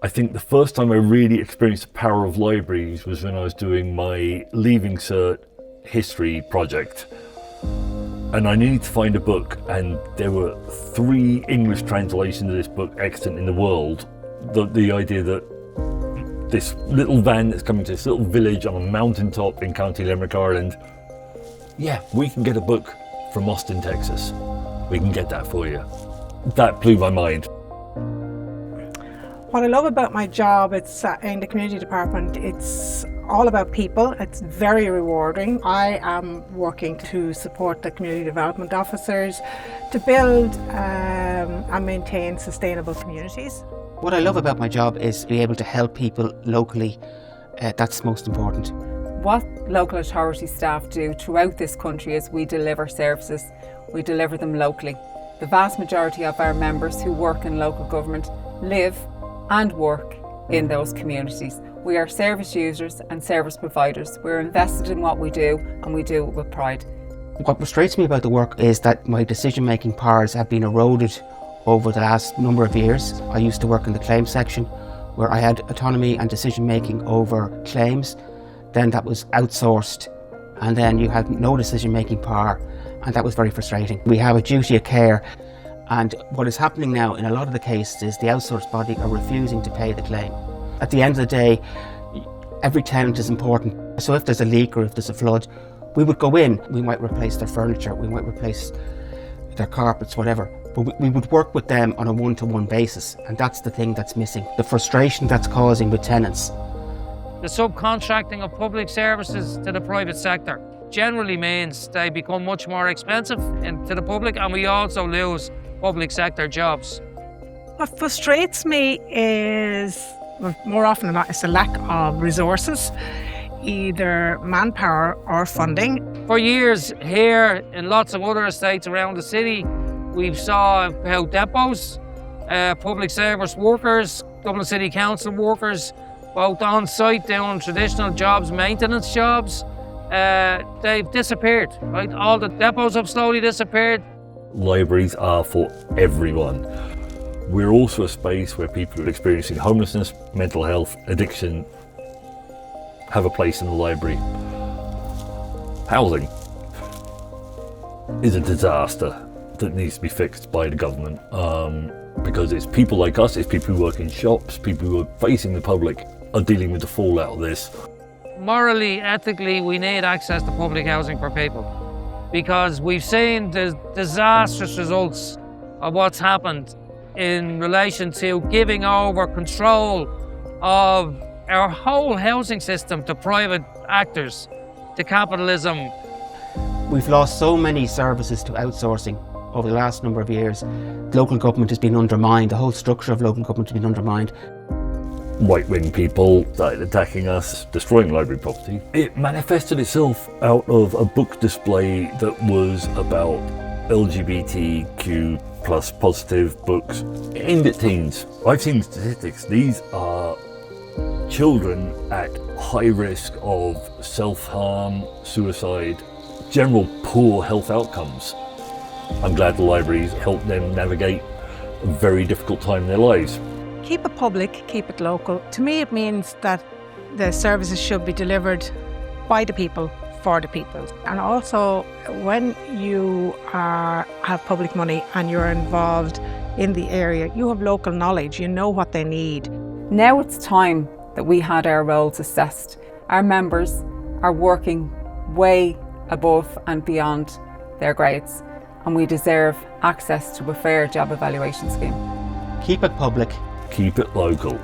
I think the first time I really experienced the power of libraries was when I was doing my Leaving Cert history project. And I needed to find a book, and there were 3 English translations of this book extant in the world. The idea that this little van that's coming to this little village on a mountaintop in County Limerick, Ireland, yeah, we can get a book from Austin, Texas. We can get that for you. That blew my mind. What I love about my job, it's in the community department, it's all about people. It's very rewarding. I am working to support the community development officers to build and maintain sustainable communities. What I love about my job is to be able to help people locally. That's most important. What local authority staff do throughout this country is we deliver services, we deliver them locally. The vast majority of our members who work in local government live and work in those communities. We are service users and service providers. We're invested in what we do, and we do it with pride. What frustrates me about the work is that my decision-making powers have been eroded over the last number of years. I used to work in the claims section where I had autonomy and decision-making over claims. Then that was outsourced, and then you had no decision-making power, and that was very frustrating. We have a duty of care, and what is happening now in a lot of the cases is the outsourced body are refusing to pay the claim. At the end of the day, every tenant is important. So if there's a leak or if there's a flood, we would go in, we might replace their furniture, we might replace their carpets, whatever. But we would work with them on a one-to-one basis, and that's the thing that's missing. The frustration that's causing with tenants. The subcontracting of public services to the private sector generally means they become much more expensive to the public, and we also lose public sector jobs. What frustrates me is, more often than not, it's a lack of resources, either manpower or funding. For years here, in lots of other estates around the city, we've saw how depots, public service workers, Dublin City Council workers, both on site doing traditional jobs, maintenance jobs, they've disappeared, right? All the depots have slowly disappeared. Libraries are for everyone. We're also a space where people who are experiencing homelessness, mental health, addiction have a place in the library. Housing is a disaster that needs to be fixed by the government because it's people like us, it's people who work in shops, people who are facing the public are dealing with the fallout of this. Morally, ethically, we need access to public housing for people because we've seen the disastrous results of what's happened in relation to giving over control of our whole housing system to private actors, to capitalism. We've lost so many services to outsourcing over the last number of years. Local government has been undermined, the whole structure of local government has been undermined. Right-wing people started attacking us, destroying library property. It manifested itself out of a book display that was about LGBTQ plus positive books aimed at teens. I've seen statistics. These are children at high risk of self-harm, suicide, general poor health outcomes. I'm glad the libraries help them navigate a very difficult time in their lives. Keep it public, keep it local. To me, it means that the services should be delivered by the people, for the people. And also, when you have public money and you're involved in the area, you have local knowledge, you know what they need. Now it's time that we had our roles assessed. Our members are working way above and beyond their grades, and we deserve access to a fair job evaluation scheme. Keep it public. Keep it local.